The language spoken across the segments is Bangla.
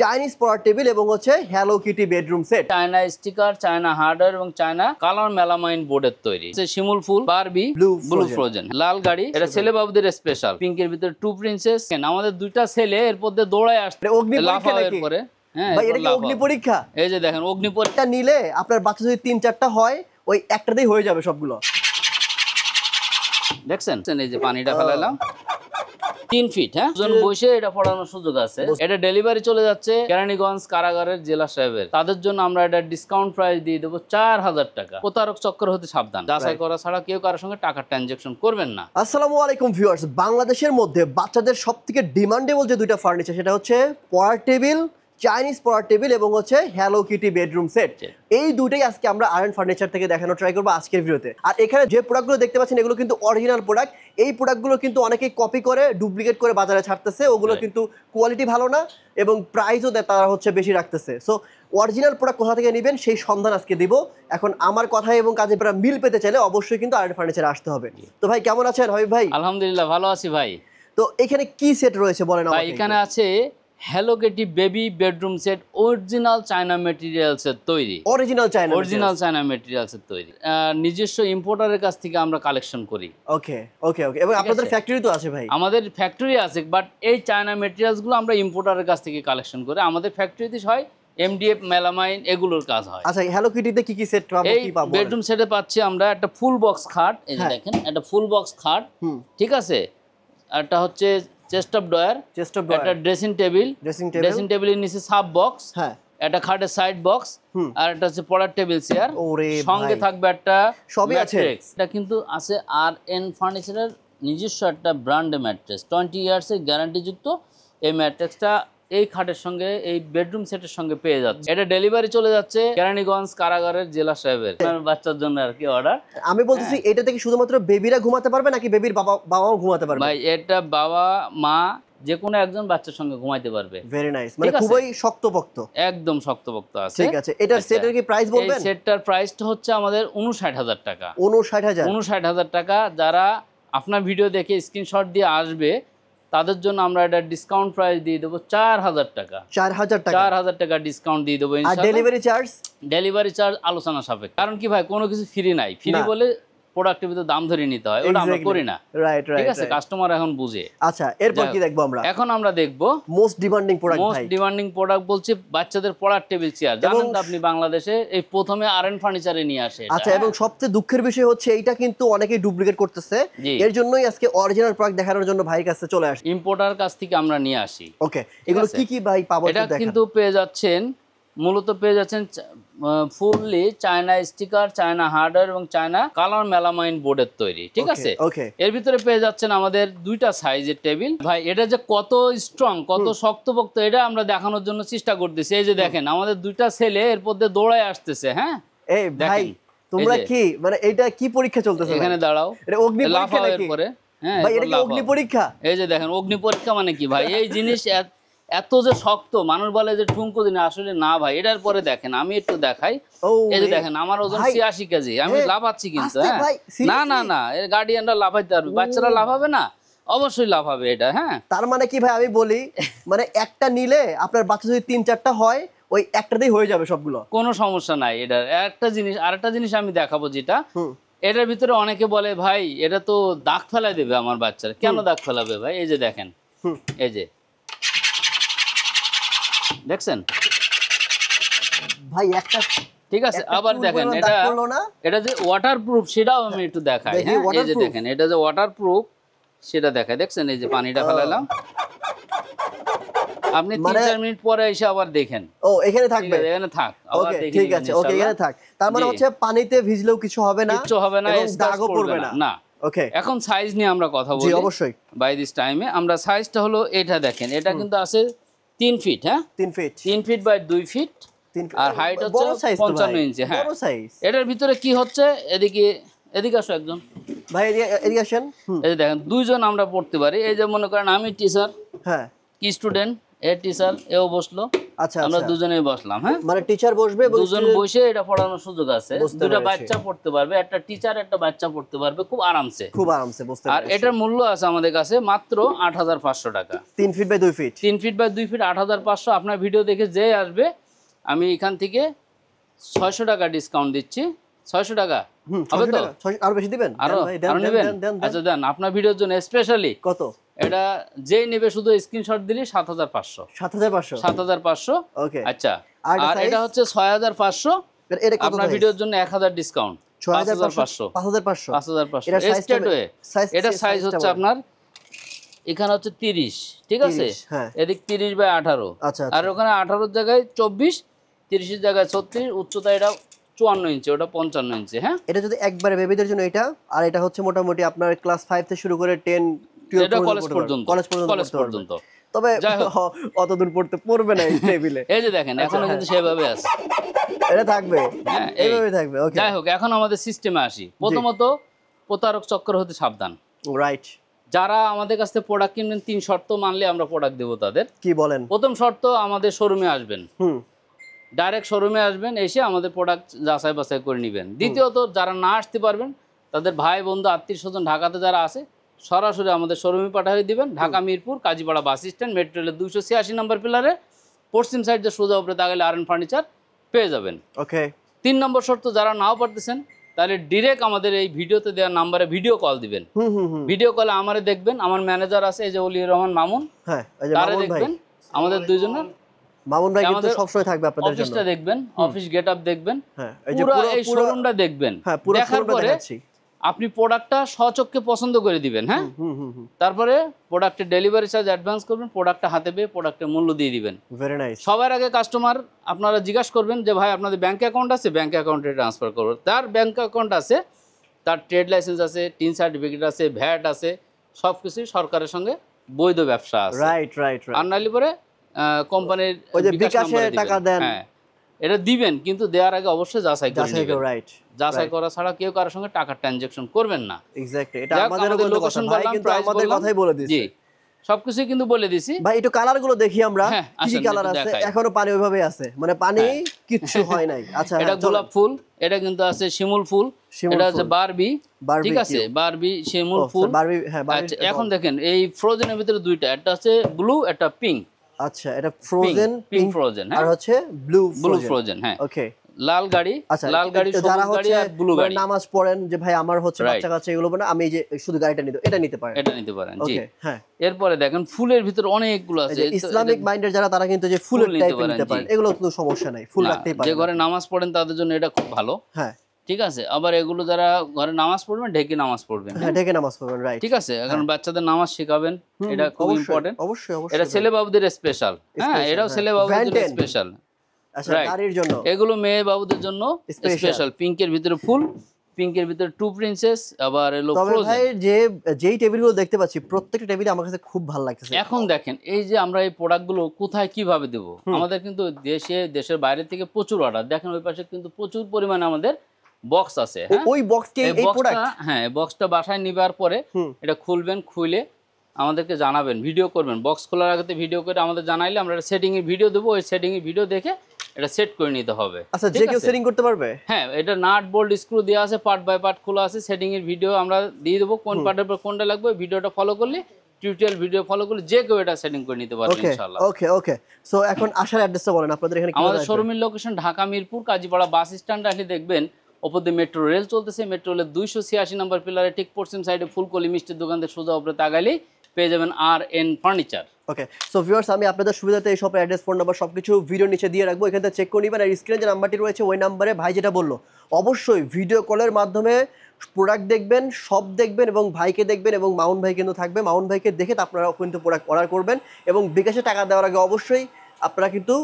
চাইনিজ পড়ার টেবিল এবং হচ্ছে hello Kitty bedroom set. China sticker, China hardware এবং চায়না কালার মেলামাইন বোর্ডের তৈরি। শিমুল ফুল, বারবি, ব্লু ফ্রোজেন, লাল গাড়ি। এটা ছেলে বাবুদের স্পেশাল। পিঙ্কের ভিতরে টু প্রিন্সেস। আমাদের দুইটা ছেলে এর মধ্যে দৌড়ায় আসছে লাফাওয়ের পরে। হ্যাঁ, ভাই এটা কি অগ্নি পরীক্ষা? এই যে দেখেন অগ্নি পরীক্ষা নিলে আপনার বাচ্চা যদি 3-4টা হয় ওই একটাতেই হয়ে যাবে সবগুলো। দেখছেন এই যে পানিটা ফেলালাম 3 ফিট। হ্যাঁ, জন বসে এটা পড়ানোর সুযোগ আছে। এটা ডেলিভারি চলে যাচ্ছে কেরানীগঞ্জ কারাগারের জেলা সাহেবের। তাদের জন্য আমরা এটা ডিসকাউন্ট প্রাইস দিয়ে দেবো 4000 টাকা। প্রতারক চক্র হতে সাবধান। যাচাই করা ছাড়া কেউ কারোর সঙ্গে টাকা ট্রানজাকশন করবেন না। আসসালামু আলাইকুম ভিউয়ার্স। বাংলাদেশের মধ্যে বাচ্চাদের সবথেকে ডিমান্ডেবল যে দুইটা ফার্নিচার সেটা হচ্ছে পড়ার টেবিল, চাইনিজ পড়ার টেবিল এবং হচ্ছে হ্যালো কিটি বেডরুম সেট। এই দুইটাই আজকে আমরা আয়রন ফার্নিচার থেকে দেখানো ট্রাই করবো আজকের ভিডিওতে। আর এখানে যে প্রোডাক্টগুলো দেখতে পাচ্ছেন এগুলো কিন্তু অরিজিনাল প্রোডাক্ট। এই প্রোডাক্টগুলো কিন্তু অনেকেই কপি করে ডুপ্লিকেট করে বাজারে ছাড়তেছে। ওগুলো কিন্তু কোয়ালিটি ভালো না এবং প্রাইসও তারা হচ্ছে বেশি রাখতেছে। সো অরিজিনাল প্রোডাক্ট কোথা থেকে নেবেন সেই সন্ধান আজকে দিব। এখন আমার কথা এবং কাজে আপনারা মিল পেতে চাইলে অবশ্যই কিন্তু আয়রন ফার্নিচারে আসতে হবে। তো ভাই কেমন আছেন হাবিব ভাই? আলহামদুলিল্লাহ ভালো আছি ভাই। তো এখানে কি সেট রয়েছে বলেন আমাকে। এখানে আছে hello kitty baby bedroom set, original China ম্যাটেরিয়ালসের তৈরি। অরিজিনাল চায়না ম্যাটেরিয়ালসের তৈরি। নিজস্ব ইম্পোর্টারের কাছ থেকে আমরা কালেকশন করি। ওকে ওকে ওকে। এবং আপনাদের ফ্যাক্টরি তো আছে ভাই? আমাদের ফ্যাক্টরি আছে, বাট এই চায়না ম্যাটেরিয়ালসগুলো আমরা ইম্পোর্টারের কাছ থেকে কালেকশন করি। আমাদের ফ্যাক্টরিতে হয় এমডিএফ, মেলামাইন, এগুলোর কাজ হয়। আচ্ছা, হ্যালো কিটিতে কি কি সেট পাবো? কি পাবো? বেডরুম সেটে পাচ্ছি আমরা একটা ফুল বক্স খাট। এই যে দেখেন, একটা ফুল বক্স খাট, ঠিক আছে। একটা হচ্ছে চেস্ট অফ ডয়ার, একটা ড্রেসিং টেবিলের নিচে সাব বক্স, একটা খাটের সাইড বক্স, আর একটা হচ্ছে পড়ার টেবিল চেয়ার। সঙ্গে থাকবে একটা সবই আছে। এটা কিন্তু আছে আর এন ফার্নিচারের নিজস্ব একটা ব্র্যান্ড ম্যাট্রেস, 20 ইয়ার্সের গ্যারান্টি যুক্ত। এই ম্যাট্রেসটা এই খাটের সঙ্গে, এই বেডরুম সেটের সঙ্গে পেয়ে যাচ্ছে। এটা ডেলিভারি চলে যাচ্ছে কেরানীগঞ্জ কারাগারের জেলা সাহেবের বাচ্চার জন্য আর কি অর্ডার। আমি বলতেছি এটা থেকে শুধুমাত্র বেবিরা ঘুমাতে পারবে নাকি বেবির বাবাও ঘুমাতে পারবে? ভাই এটা বাবা মা যে কোনো একজন বাচ্চার সঙ্গে ঘুমাইতে পারবে। ভেরি নাইস, মানে খুবই শক্তপোক্ত। একদম শক্তপোক্ত আছে। ঠিক আছে, এটার সেটের কি প্রাইস বলবেন? এই সেটটার প্রাইসটা হচ্ছে আমাদের 59000 টাকা। 59000 টাকা। যারা আপনার ভিডিও দেখে স্ক্রিনশট দিয়ে আসবে তাদের জন্য আমরা এটা ডিসকাউন্ট প্রাইস দিয়ে দেবো 4000 টাকা। 4000 টাকা ডিসকাউন্ট দিয়ে দেবো ইনশাআল্লাহ। আর ডেলিভারি চার্জ আলোচনা সাপেক্ষে। কারণ কি ভাই, কোনো কিছু ফ্রি নাই। ফ্রি বলে প্রোডাক্টের ভিতরে দাম ধরে নিতে হয়, ওটা আমরা করি না। রাইট, ঠিক আছে, কাস্টমার এখন বুঝে। আচ্ছা, এরপর কি দেখবো আমরা? এখন আমরা দেখবো মোস্ট ডিমান্ডিং প্রোডাক্ট বলছি বাচ্চাদের পড়ার টেবিল চেয়ার। জানেন তো আপনি বাংলাদেশে এই প্রথমে আরএন ফার্নিচারে নিয়ে আসে। আচ্ছা, এবং সবচেয়ে দুঃখের বিষয় হচ্ছে এইটা কিন্তু অনেকেই ডুপ্লিকেট করতেছে। এর জন্যই আজকে অরিজিনাল প্রোডাক্ট দেখানোর জন্য ভাইয়ের কাছে চলে আসি। ইম্পোর্টার কাছ থেকে আমরা নিয়ে আসি। ওকে, এগুলো কি কি ভাই পাবো? এটা কিন্তু মূলত পেয়ে যাচ্ছেন fully China sticker, China hardware এবং চায়না কালার মেলামাইন বোর্ডের তৈরি। ঠিক আছে, এর ভিতরে পেয়ে যাচ্ছেন আমাদের দুইটা সাইজের টেবিল। ভাই এটা যে কত স্ট্রং, কত শক্তপোক্ত এটা আমরা দেখানোর জন্য চেষ্টা করতেছি। এই যে দেখেন আমাদের দুইটা ছেলে এর মধ্যে দৌড়ায় আসতেছে। হ্যাঁ, এই ভাই তোমরা কি মানে এটা কি পরীক্ষা চলতেছে? এখানে দাঁড়াও, এটা অগ্নি পরীক্ষা নাকি? হ্যাঁ ভাই এটা কি অগ্নি পরীক্ষা? এই যে দেখেন অগ্নি পরীক্ষা মানে কি ভাই, এই জিনিস এত যে শক্ত, মানুষ বলে যে ঠুনকো দিন, আসলে না ভাই। এটার পরে দেখেন আমি একটু দেখাই। এই যে দেখেন আমার ওজন 86 কেজি, আমি লাফাচ্ছি কিন্তু। হ্যাঁ, না এর গার্ডিয়ানরা লাফাইতে পারবে, বাচ্চারা লাফাবে না? অবশ্যই লাফাবে এটা। হ্যাঁ, তার মানে কি ভাই, আমি বলি মানে একটা নিলে আপনার বাচ্চা যদি 3-4টা হয় ওই একটাতেই হয়ে যাবে সবগুলো, কোনো সমস্যা নাই। এটার আরেকটা জিনিস আমি দেখাবো, যেটা এটার ভিতরে অনেকে বলে ভাই এটা তো দাগ ফেলাই দেবে আমার বাচ্চারা। কেন দাগ ফেলাবে ভাই? এই যে দেখেন, এই যে দেখছেন ভাই একটা, ঠিক আছে। আবার দেখেন এটা যে ওয়াটারপ্রুফ সেটাও আমি একটু দেখাই। হ্যাঁ, এই যে দেখেন এটা যে ওয়াটারপ্রুফ সেটা দেখাই। দেখছেন এই যে পানিটা ফেলালাম, আপনি 3-4 মিনিট পরে এসে আবার দেখেন। ও এখানে থাকবে? এখানে থাক, আবার দেখি। ঠিক আছে, ওকে এখানে থাক। তার মানে হচ্ছে পানিতে ভিজলেও কিছু হবে না, এবং দাগও পড়বে না। না, ওকে। এখন সাইজ নিয়ে আমরা কথা বলি। জি অবশ্যই। বাই দিস টাইমে আমরা সাইজটা হলো এটা দেখেন, এটা কিন্তু আছে 3 ফিট। হ্যাঁ, 3 ফিট বাই 2 ফিট, আর হাইট হচ্ছে 55 ইঞ্চি। হ্যাঁ, এটার ভিতরে কি হচ্ছে, এদিকে আসো একজন ভাই, এদিকে আসেন। এই যে দেখেন দুইজন আমরা পড়তে পারি। এই যে মনে করেন আমি টিচার, হ্যাঁ, কি স্টুডেন্ট, এ টিচার এও বসলো, আচ্ছা আমরা আচ্ছা, দুজনেই বসলাম। হ্যাঁ, মানে টিচার বসবে এবং দুজন বসে এটা পড়ানোর সুযোগ আছে, বুঝতে দুটো পেরেছি। বাচ্চা পড়তে পারবে, একটা টিচার একটা বাচ্চা পড়তে পারবে খুব আরামসে। খুব আরামসে, বুঝতে আর পেরেছি। এটার মূল্য আছে আমাদের কাছে মাত্র ৮৫০০ টাকা। 3 feet by 2 feet, 3 feet by 2 feet ৮৫০০। আপনার ভিডিও দেখে যে আসবে আমি এখান থেকে ৬০০ টাকা ডিসকাউন্ট দিচ্ছি। ৬০০ টাকা হবে তো? আর বেশি দিবেন? আরো দেন ভাই, দেন আরো দেন নেবেন? দেন দেন দেন। আচ্ছা দেন, আপনার ভিডিওর জন্য স্পেশালি কত? এটা যেই নেবে শুধু স্ক্রিনশট দিলি ৭৫০০। 7500, ৭৫০০। ওকে। আচ্ছা, আর আর এটা হচ্ছে ৬৫০০। এটা কত? আপনার ভিডিওর জন্য ১০০০ ডিসকাউন্ট, 6500, ৫৫০০। 5500। এটা এটা সাইজ হচ্ছে আপনার এখানে হচ্ছে ৩০, ঠিক আছে? 30, হ্যাঁ। এদিক ৩০ বাই ১৮। আচ্ছা আর আচ্ছা, ওখানে ১৮ জায়গায় ২৪, ৩০ জায়গায় ৩৬, উচ্চতা এটা ৫৪ ইঞ্চি, ওটা ৫৫ ইঞ্চি। হ্যাঁ, এটা যদি একবারে বেবিদের জন্য এটা, আর এটা হচ্ছে মোটামুটি আপনার ক্লাস 5 থেকে শুরু করে 10 12 এটা কলেজ পর্যন্ত, কলেজ কলেজ পর্যন্ত পর্যন্ত। তবে যাই হোক। অত দূর পড়বে না এই টেবিলে। এই যে দেখেন এখনো কিন্তু সেভাবে আছে। এটা থাকবে, হ্যাঁ, এই। এইভাবে থাকবে, ওকে। যাই হোক, এখন আমাদের সিস্টেমে আসি। প্রথমত প্রতারক চক্র হতে সাবধান। রাইট। যারা আমাদের কাছ থেকে প্রোডাক্ট কিনবেন ৩ শর্ত মানলে আমরা প্রোডাক্ট দেবো তাদের। কি বলেন? প্রথম শর্ত, আমাদের শোরুমে আসবেন, হুম, ডাইরেক্ট শোরুমে আসবেন, এসে আমাদের প্রোডাক্ট যাচাই বাছাই করে নেবেন। দ্বিতীয়ত, যারা না আসতে পারবেন তাদের ভাই বন্ধু আত্মীয় স্বজন ঢাকাতে যারা আছে সরাসরি আমাদের শোরুমে পাঠিয়ে দিবেন। Dhaka Mirpur Kazipara bus stand, metro রেলের 286 নম্বর পিলারে পশ্চিম সাইড যে সোজা উপরে তাকালে আরএন ফার্নিচার পেয়ে যাবেন। ওকে। 3 নম্বর শর্ত, যারা নাও পারতেছেন তাহলে ডিরেক্ট আমাদের এই ভিডিওতে দেওয়া নাম্বারে ভিডিও কল দিবেন। হুম হুম হুম, ভিডিও কলে আমারে দেখবেন, আমার ম্যানেজার আছে এই যে অলিউর রহমান মামুন, হ্যাঁ, এই যে তারে মামুন ভাই, দেখবেন। আমাদের দুইজনের মামুন ভাই কিন্তু আমাদের সবসময় থাকবে আপনাদের জন্য। অফিসটা দেখবেন, অফিস গেটআপ দেখবেন, হ্যাঁ, এই যে পুরো পুরো এই শোরুমটা দেখবেন। হ্যাঁ, পুরো দেখার শোরুমটা পরে দেখাচ্ছি। আপনি প্রোডাক্টটা স্বচক্ষে পছন্দ করে দিবেন। হ্যাঁ, হুম হুম হুম, তারপরে প্রোডাক্টের ডেলিভারি চার্জ অ্যাডভান্স করবেন, প্রোডাক্টটা হাতে পেয়ে প্রোডাক্টের মূল্য দিয়ে দিবেন। Very nice. সবার আগে কাস্টমার আপনারা জিজ্ঞাসা করবেন যে ভাই আপনাদের ব্যাংক অ্যাকাউন্ট আছে? ব্যাংক অ্যাকাউন্টে ট্রান্সফার করবেন। তার ব্যাংক অ্যাকাউন্ট আছে, তার ট্রেড লাইসেন্স আছে, টিন সার্টিফিকেট আছে, ভ্যাট আছে, সব কিছুই সরকারের সঙ্গে বৈধ ব্যবসা আছে। রাইট রাইট আর রাইট। নাইলে পরে কোম্পানির ওই যে বিকাশে টাকা দেন, হ্যাঁ, এটা দিবেন, কিন্তু দেওয়ার আগে অবশ্যই যাচাই করে যাচাই নেবেন। করে, রাইট। যাচাই করা ছাড়া কেউ কারোর সঙ্গে টাকা ট্রানজাকশন করবেন না। এক্স্যাক্টলি, এটা যাক, আমাদেরও আমাদের কিন্তু কথা, লোকেশন ভাই বললাম, কিন্তু প্রাইস আমাদের বললাম। কথাই বলে দিছে। জি, সবকিছুই কিন্তু বলে দিছি। ভাই একটু কালার গুলো দেখি আমরা, হ্যাঁ, কি কি আসেন, কালার একটু আছে, দেখাই। এখনো পানি ওইভাবে আছে, মানে পানি হ্যাঁ। কিচ্ছু হয় নাই। আচ্ছা, এটা হ্যাঁ, চলেন। গোলাপ ফুল, এটা কিন্তু আছে শিমুল ফুল, শিমুল এটা হচ্ছে ফুল। বারবি, বারবি ঠিক আছে, কিউ। বারবি শিমুল ও, ফুল। বারবি, হ্যাঁ, বারবি। আচ্ছা, এখন দেখেন এই ফ্রোজেনের ভিতরে দুইটা, একটা আছে ব্লু, একটা পিঙ্ক। আচ্ছা, এটা ফ্রোজেন, পিঙ্ক ফ্রোজেন, আর হ্যাঁ, হচ্ছে ব্লু ব্লু ফ্রোজেন। হ্যাঁ, ওকে। লাল গাড়ি, আচ্ছা, লাল গাড়ি, যারা সবুজ গাড়ি হচ্ছে আর ব্লু গাড়ি। নামাজ পড়েন যে ভাই আমার হচ্ছে Right. বাচ্চা কাচ্চা এগুলো না, আমি এই যে শুধু গাড়িটা নিতে, এটা নিতে পারেন। এটা নিতে পারেন। জি, ওকে, হ্যাঁ। এরপরে দেখেন ফুলের ভিতরে অনেকগুলো এই আছে। যে এই তো ইসলামিক এটা- মাইন্ডের যারা, তারা কিন্তু যে ফুলের ফুল নিতে টাইপের পারেন, নিতে জি। পারেন, এগুলো কোনো সমস্যা নাই, ফুল না, রাখতেই যে পারেন। ঘরে নামাজ পড়েন তাদের জন্য এটা খুব ভালো, হ্যাঁ ঠিক আছে। আবার এগুলো যারা ঘরে নামাজ পড়বেন ঢেকে নামাজ পড়বেন, হ্যাঁ, ঢেকে নামাজ পড়বেন, রাইট। ঠিক আছে। এখন বাচ্চাদের নামাজ শেখাবেন, এটা খুব অবশ্যই ইম্পর্টেন্ট। অবশ্যই অবশ্যই। এটা ছেলে বাবুদের স্পেশাল, হ্যাঁ, Special, এটাও হ্যাঁ। ছেলে বাবুদের জন্য Vanten। স্পেশাল। আচ্ছা, Right. গাড়ির জন্য এগুলো মেয়ে বাবুদের জন্য Special। স্পেশাল। পিঙ্কের ভিতরে ফুল, পিঙ্কের ভিতরে টু প্রিন্সেস, আবার এলো তবে ফ্রোজেন। ভাই যেই টেবিলগুলো দেখতে পাচ্ছি, প্রত্যেকটা টেবিলে আমার কাছে খুব ভালো লাগতেছে। এখন দেখেন এই যে আমরা এই প্রোডাক্টগুলো কোথায় কিভাবে দেব, আমাদের কিন্তু দেশের বাইরে থেকে প্রচুর অর্ডার। দেখেন ওই পাশে কিন্তু প্রচুর পরিমাণে আমাদের বক্স আছে। হ্যাঁ, ওই বক্সকে এই বক্সটা, প্রোডাক্ট, হ্যাঁ, বক্সটা বাসায় নিবার পরে এটা খুলবেন, খুলে আমাদেরকে জানাবেন, ভিডিও করবেন। বক্স খোলার আগে ভিডিও করে আমাদের জানাইলে আমরা সেটিং এর ভিডিও দেবো, ওই সেটিং এর ভিডিও দেখে এটা সেট করে নিতে হবে। আচ্ছা, ঠিক যে কেউ আছে? সেটিং করতে পারবে? হ্যাঁ, এটা নাট বোল্ট স্ক্রু দেওয়া আছে, পার্ট বাই পার্ট খোলা আছে, সেটিং এর ভিডিও আমরা দিয়ে দেবো, কোন পার্টের পর কোনটা লাগবে ভিডিওটা ফলো করলে, টিউটোরিয়াল ভিডিও ফলো করলে যে কেউ এটা সেটিং করে নিতে পারবে ওকে ইনশাআল্লাহ। ওকে ওকে। সো এখন আসার অ্যাড্রেসটা বলেন, আপনাদের এখানে আমাদের কিভাবে শোরুমের location Dhaka Mirpur Kazipara bus stand আসলে দেখবেন ওপর দিয়ে মেট্রো রেল চলতেছে, মেট্রো রেলের 286 নম্বর পিলারে ঠিক পশ্চিম সাইডে ফুলকলি মিষ্টির দোকানদের সোজা উপরে তাকাইলেই পেয়ে যাবেন আরএন ফার্নিচার। ওকে। সো ভিউয়ার্স, আমি আপনাদের সুবিধাতে এই শপের অ্যাড্রেস, ফোন নাম্বার সবকিছু ভিডিও নিচে দিয়ে রাখবো, এখান থেকে চেক করে নেবেন। আর স্ক্রিনে যে নাম্বারটি রয়েছে ওই নাম্বারে ভাই যেটা বললো, অবশ্যই ভিডিও কলের মাধ্যমে প্রোডাক্ট দেখবেন, সব দেখবেন, এবং ভাইকে দেখবেন, এবং মাউন ভাই কিন্তু থাকবে, মাউন ভাইকে দেখে আপনারা কিন্তু প্রোডাক্ট অর্ডার করবেন। এবং বিকাশে টাকা দেওয়ার আগে অবশ্যই আপনারা কিন্তু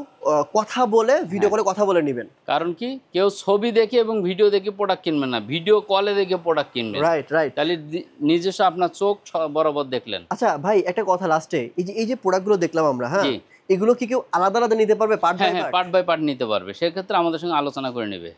কথা বলে, ভিডিও কলে কথা বলে নেবেন। কারণ কি, কেউ ছবি দেখে এবং ভিডিও দেখে প্রোডাক্ট কিনবেন না, ভিডিও কলে দেখে প্রোডাক্ট কিনবেন। Right right. তাহলে নিজস্ব আপনার চোখ বরাবর দেখলেন। আচ্ছা ভাই, একটা কথা লাস্টে, এই যে প্রোডাক্টগুলো দেখলাম আমরা, হ্যাঁ, জি। এগুলো কি কেউ আলাদা আলাদা নিতে পারবে, পার্ট বাই হ্যাঁ, পার্ট? পার্ট বাই পার্ট নিতে পারবে, সেক্ষেত্রে আমাদের সঙ্গে আলোচনা করে নেবে।